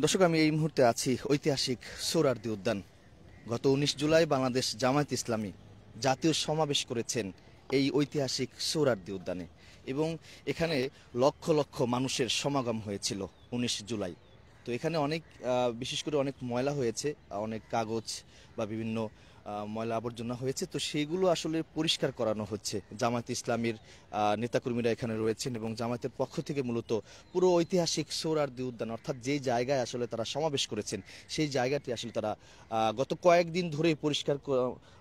দর্শক, আমি এই মুহূর্তে আছি ঐতিহাসিক সোহরাওয়ার্দী উদ্যান। গত 19 জুলাই বাংলাদেশ জামায়াত ইসলামী জাতীয় সমাবেশ করেছেন এই ঐতিহাসিক সোহরাওয়ার্দী উদ্যানে, এবং এখানে লক্ষ লক্ষ মানুষের সমাগম হয়েছিল 19 জুলাই। তো এখানে অনেক বিশেষ করে অনেক ময়লা হয়েছে, অনেক কাগজ বা বিভিন্ন ময়লা আবর্জনা হয়েছে। তো সেইগুলো আসলে পরিষ্কার করানো হচ্ছে। জামায়াত ইসলামীর নেতাকর্মীরা এখানে রয়েছেন এবং জামায়াতের পক্ষ থেকে মূলত পুরো ঐতিহাসিক সোহরাওয়ার্দী উদ্যান, অর্থাৎ যেই জায়গায় আসলে তারা সমাবেশ করেছেন সেই জায়গাটি আসলে তারা গত কয়েকদিন ধরে পরিষ্কার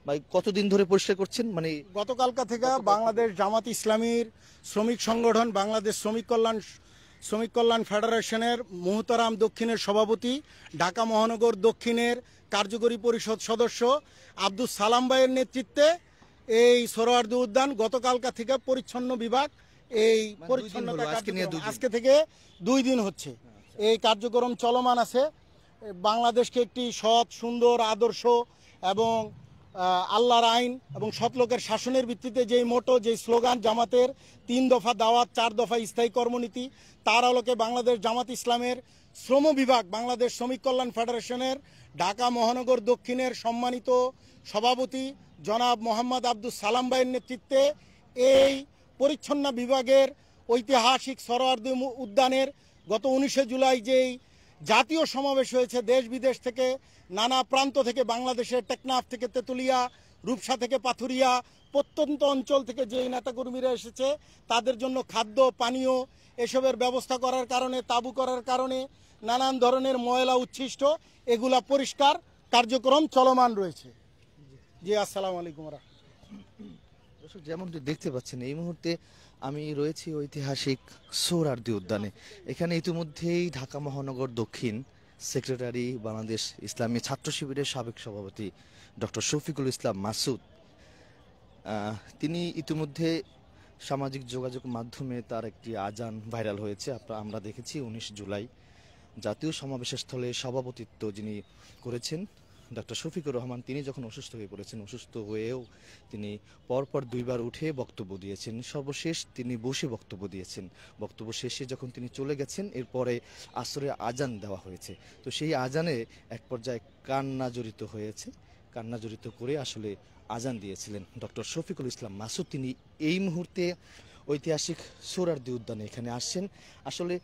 বা কতদিন ধরে পরিষ্কার করছেন, মানে গতকালকা থেকে বাংলাদেশ জামাত ইসলামীর শ্রমিক সংগঠন বাংলাদেশ শ্রমিক কল্যাণ ফেডারেশনের মোহতারাম দক্ষিণের সভাপতি, ঢাকা মহানগর দক্ষিণের কার্যকরী পরিষদ সদস্য আব্দুল সালাম ভাইয়ের নেতৃত্বে এই সোহরাওয়ার্দী উদ্যান গতকালকা থেকে পরিচ্ছন্ন বিভাগ এই পরিচ্ছন্নতা আজকে থেকে 2 দিন হচ্ছে এই কার্যক্রম চলমান আছে। বাংলাদেশকে একটি সৎ, সুন্দর, আদর্শ এবং আল্লাহর আইন এবং সৎলোকের শাসনের ভিত্তিতে যেই মোটো, যেই স্লোগান জামাতের 3 দফা দাওয়াত, 4 দফা স্থায়ী কর্মনীতি, তার আলোকে বাংলাদেশ জামাত ইসলামের শ্রম বিভাগ বাংলাদেশ শ্রমিক কল্যাণ ফেডারেশনের ঢাকা মহানগর দক্ষিণের সম্মানিত সভাপতি জনাব মোহাম্মদ আব্দুল সালাম ভাইয়ের নেতৃত্বে এই পরিচ্ছন্ন বিভাগের ঐতিহাসিক সোহরাওয়ার্দী উদ্যানের গত 19 জুলাই যেই জাতীয় সমাবেশ হয়েছে, দেশ বিদেশ থেকে, নানা প্রান্ত থেকে, বাংলাদেশের টেকনাফ থেকে তেঁতুলিয়া, রূপসা থেকে পাথুরিয়া, প্রত্যন্ত অঞ্চল থেকে যেই নেতাকর্মীরা এসেছে তাদের জন্য খাদ্য, পানীয় এসবের ব্যবস্থা করার কারণে, তাঁবু করার কারণে নানান ধরনের ময়লা উচ্ছিষ্ট এগুলা পরিষ্কার কার্যক্রম চলমান রয়েছে। জি, আসসালামু আলাইকুম। দর্শক, যেমনটি দেখতে পাচ্ছেন এই মুহূর্তে আমি রয়েছি ঐতিহাসিক সোহরাওয়ার্দী উদ্যানে। এখানে ইতিমধ্যেই ঢাকা মহানগর দক্ষিণ সেক্রেটারি, বাংলাদেশ ইসলামী ছাত্র শিবিরের সাবেক সভাপতি ডক্টর শফিকুল ইসলাম মাসুদ, তিনি ইতিমধ্যে সামাজিক যোগাযোগ মাধ্যমে তার একটি আজান ভাইরাল হয়েছে। আমরা দেখেছি 19 জুলাই জাতীয় সমাবেশের স্থলে সভাপতিত্ব যিনি করেছেন ডক্টর শফিকুর রহমান, তিনি যখন অসুস্থ হয়ে পড়েছেন, অসুস্থ হয়েও তিনি পরপর 2 বার উঠে বক্তব্য দিয়েছেন। সর্বশেষ তিনি বসে বক্তব্য দিয়েছেন। বক্তব্য শেষে যখন তিনি চলে গেছেন, এরপরে আসরে আজান দেওয়া হয়েছে। তো সেই আজানে এক পর্যায়ে কান্না জড়িত হয়েছে। কান্না জড়িত করে আসলে আজান দিয়েছিলেন ডক্টর শফিকুল ইসলাম মাসুদ। তিনি এই মুহূর্তে ঐতিহাসিক সোহরাওয়ার্দী উদ্যানে এখানে আসছেন। আসলে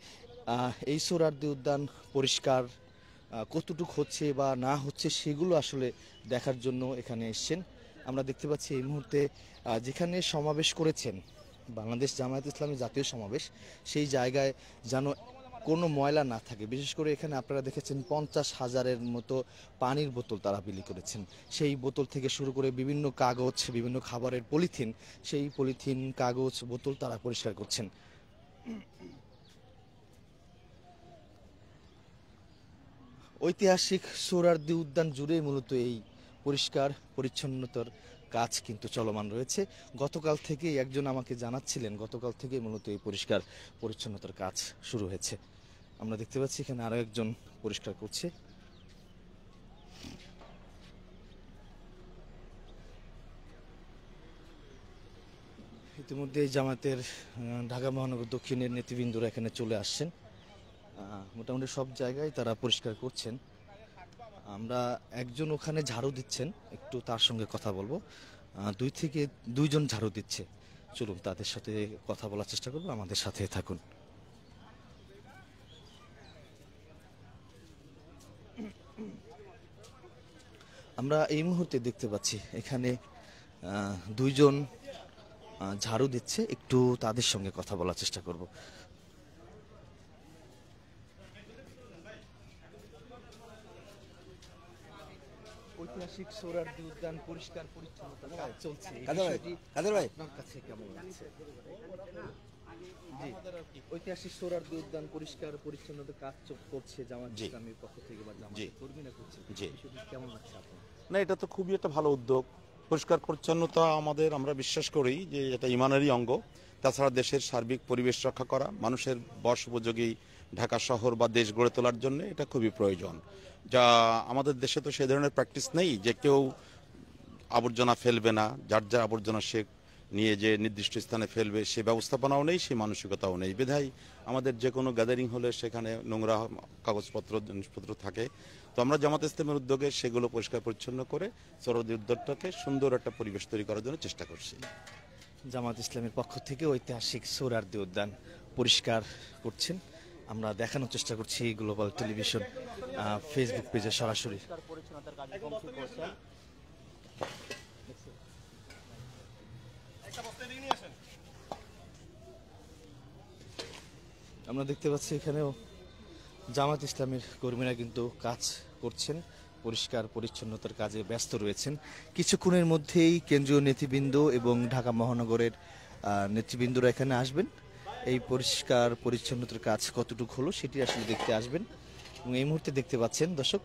এই সোহরাওয়ার্দী উদ্যান পরিষ্কার কতটুকু হচ্ছে বা না হচ্ছে সেগুলো আসলে দেখার জন্য এখানে এসছেন। আমরা দেখতে পাচ্ছি এই মুহূর্তে যেখানে সমাবেশ করেছেন বাংলাদেশ জামায়াত ইসলামী জাতীয় সমাবেশ, সেই জায়গায় যেন কোনো ময়লা না থাকে। বিশেষ করে এখানে আপনারা দেখেছেন 50,000-এর মতো পানির বোতল তারা বিলি করেছেন। সেই বোতল থেকে শুরু করে বিভিন্ন কাগজ, বিভিন্ন খাবারের পলিথিন, সেই পলিথিন, কাগজ, বোতল তারা পরিষ্কার করছেন। ঐতিহাসিক সোহরাওয়ার্দী উদ্যান জুড়ে মূলত এই পরিষ্কার পরিচ্ছন্নতার কাজ কিন্তু চলমান রয়েছে। গতকাল থেকে একজন আমাকে জানাচ্ছিলেন, গতকাল থেকে মূলত এই পরিষ্কার পরিচ্ছন্নতার কাজ শুরু হয়েছে। আমরা দেখতে পাচ্ছি এখানে আরো একজন পরিষ্কার করছে। ইতিমধ্যে জামাতের ঢাকা মহানগর দক্ষিণের নেতৃবৃন্দরা এখানে চলে আসছেন। মোটামুটি সব জায়গায় তারা পরিষ্কার করছেন। আমরা একজন ওখানে ঝাড়ু দিচ্ছেন, একটু তার সঙ্গে কথা বলবো। 2 থেকে 2 জন ঝাড়ু দিচ্ছে। চলুন তাদের সাথে কথা বলার চেষ্টা করবো, আমাদের সাথে থাকুন। আমরা এই মুহূর্তে দেখতে পাচ্ছি এখানে 2 জন ঝাড়ু দিচ্ছে, একটু তাদের সঙ্গে কথা বলার চেষ্টা করব। ঐতিহাসিক সোহরাওয়ার্দী উদ্যান পরিষ্কার পরিচ্ছন্নতার কাজ চলছে, কাদের ভাই আপনার কাছে কেমন লাগছে? জি, ঐতিহাসিক সোহরাওয়ার্দী উদ্যান পরিষ্কার পরিচ্ছন্নতার কাজ করছে জামাত ইসলামীর পক্ষ থেকে বা জামাতের কর্মীরা করছে, কেমন লাগছে আপনার? না, এটা তো খুবই একটা ভালো উদ্যোগ। পরিষ্কার পরিচ্ছন্নতা আমরা বিশ্বাস করি যে এটা ইমানেরই অঙ্গ। তাছাড়া দেশের সার্বিক পরিবেশ রক্ষা করা, মানুষের বসবাসোপযোগী ঢাকা শহর বা দেশ গড়ে তোলার জন্য এটা খুবই প্রয়োজন। যা আমাদের দেশে তো সেই ধরনের প্র্যাকটিস নেই যে কেউ আবর্জনা ফেলবে না, যার আবর্জনা সে নিয়ে যে নির্দিষ্ট স্থানে ফেলবে সে ব্যবস্থাপনাও নেই, সেই মানসিকতাও নেই। বিধায় আমাদের যে কোনো গ্যাদারিং হলে সেখানে নোংরা কাগজপত্র জিনিসপত্র থাকে। তো আমরা জামাত ইসলামের উদ্যোগে সেগুলো পরিষ্কার পরিচ্ছন্ন করে সোহরাওয়ার্দী উদ্যানটাকে সুন্দর একটা পরিবেশ তৈরি করার জন্য চেষ্টা করছি। জামাত ইসলামের পক্ষ থেকে ঐতিহাসিক সোহরাওয়ার্দী উদ্যান পরিষ্কার করছেন, আমরা দেখানোর চেষ্টা করছি গ্লোবাল টেলিভিশন ফেসবুক পেজে সরাসরি। পরিচ্ছন্নতার কার্যক্রম করছেন। আমরা দেখতে পাচ্ছি এখানেও জামাত ইসলামের কর্মীরা কিন্তু কাজ করছেন, পরিষ্কার পরিচ্ছন্নতার কাজে ব্যস্ত রয়েছেন। কিছুক্ষণের মধ্যেই কেন্দ্রীয় নেতৃবৃন্দ এবং ঢাকা মহানগরের নেতৃবৃন্দরা এখানে আসবেন। এই পরিষ্কার পরিচ্ছন্নতার কাজ কতটুকু হলো সেটি আসলে দেখতে আসবেন। এবং এই মুহূর্তে দেখতে পাচ্ছেন দর্শক,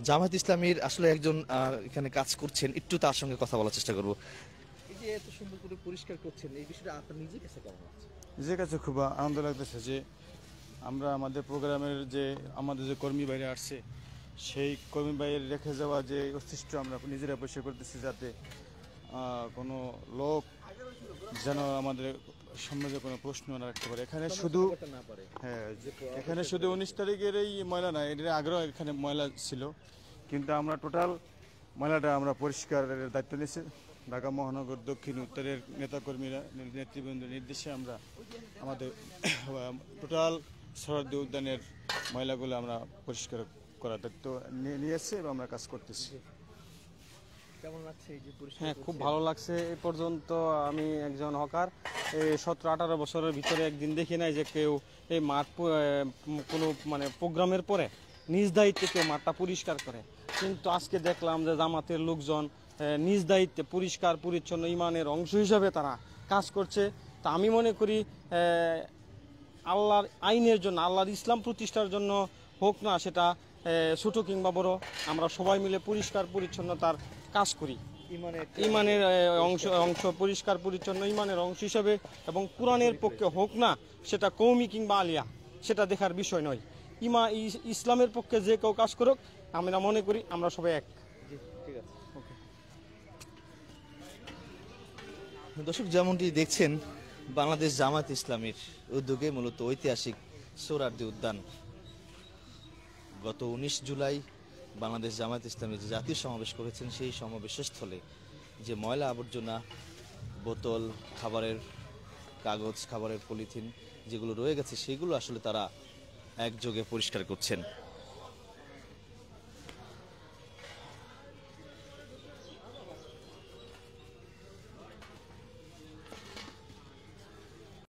জামাত ইসলামীর আসলে একজন এখানে কাজ করছেন, একটু তার সঙ্গে কথা বলার চেষ্টা করব। এই যে এত সুন্দর করে পরিষ্কার করছেন, এই বিষয়টা আপনার নিজের কাছে কেমন লাগছে? নিজের কাছে খুব আনন্দ লাগতেছে যে আমরা আমাদের প্রোগ্রামের যে আমাদের যে কর্মী বাইরে আসছে সেই কর্মী বাইরে রেখে যাওয়া যে অস্তিত্ব আমরা নিজেরা পরিষ্কার করতেছি, যাতে কোনো লোক যেন আমাদের সমাজে কোনো প্রশ্ন না রাখতে পারে। এখানে শুধু হ্যাঁ, এখানে শুধু 19 তারিখের এই ময়লা না, এর আগেও এখানে ময়লা ছিল, কিন্তু আমরা টোটাল ময়লাটা আমরা পরিষ্কারের দায়িত্ব নিয়েছি। ঢাকা মহানগর দক্ষিণ উত্তরের নেতাকর্মীরা নেতৃবৃন্দের নির্দেশে আমরা আমাদের টোটাল সোহরাওয়ার্দী উদ্যানের ময়লাগুলো আমরা পরিষ্কার করার দায়িত্ব নিয়েছি এবং আমরা কাজ করতেছি। কেমন লাগছে এই যে পরিষ্কার? হ্যাঁ, খুব ভালো লাগছে। এই পর্যন্ত আমি একজন হকার এই 17-18 বছরের ভিতরে একদিন দেখি নাই যে কেউ এই মাঠ কোনো মানে প্রোগ্রামের পরে নিজ দায়িত্বে কেউ মাঠটা পরিষ্কার করে, কিন্তু আজকে দেখলাম যে জামাতের লোকজন নিজ দায়িত্বে পরিষ্কার পরিচ্ছন্ন ইমানের অংশ হিসাবে তারা কাজ করছে। তা আমি মনে করি আল্লাহর আইনের জন্য, আল্লাহর ইসলাম প্রতিষ্ঠার জন্য হোক না সেটা ছোট কিংবা বড়, আমরা সবাই মিলে পরিষ্কার পরিচ্ছন্নতার কাজ করি। ইমানের অংশ পরিষ্কার পরিচ্ছন্ন ইমানের অংশ হিসাবে, এবং কোরআনের পক্ষে হোক না সেটা কওমি কিংবা আলিয়া, সেটা দেখার বিষয় নয়। ইসলামের পক্ষে যে কেউ কাজ করুক, আমরা মনে করি আমরা সবাই এক। ঠিক আছে, দর্শক যেমনটি দেখছেন, বাংলাদেশ জামাত ইসলামীর উদ্যোগে মূলত ঐতিহাসিক সোহরাওয়ার্দী উদ্যান গত 19 জুলাই বাংলাদেশ জামাত ইসলামী যে জাতীয় সমাবেশ করেছেন, সেই সমাবেশের স্থলে যে ময়লা আবর্জনা, বোতল, খাবারের কাগজ, খাবারের পলিথিন যেগুলো রয়ে গেছে, সেগুলো আসলে তারা একযোগে পরিষ্কার করছেন।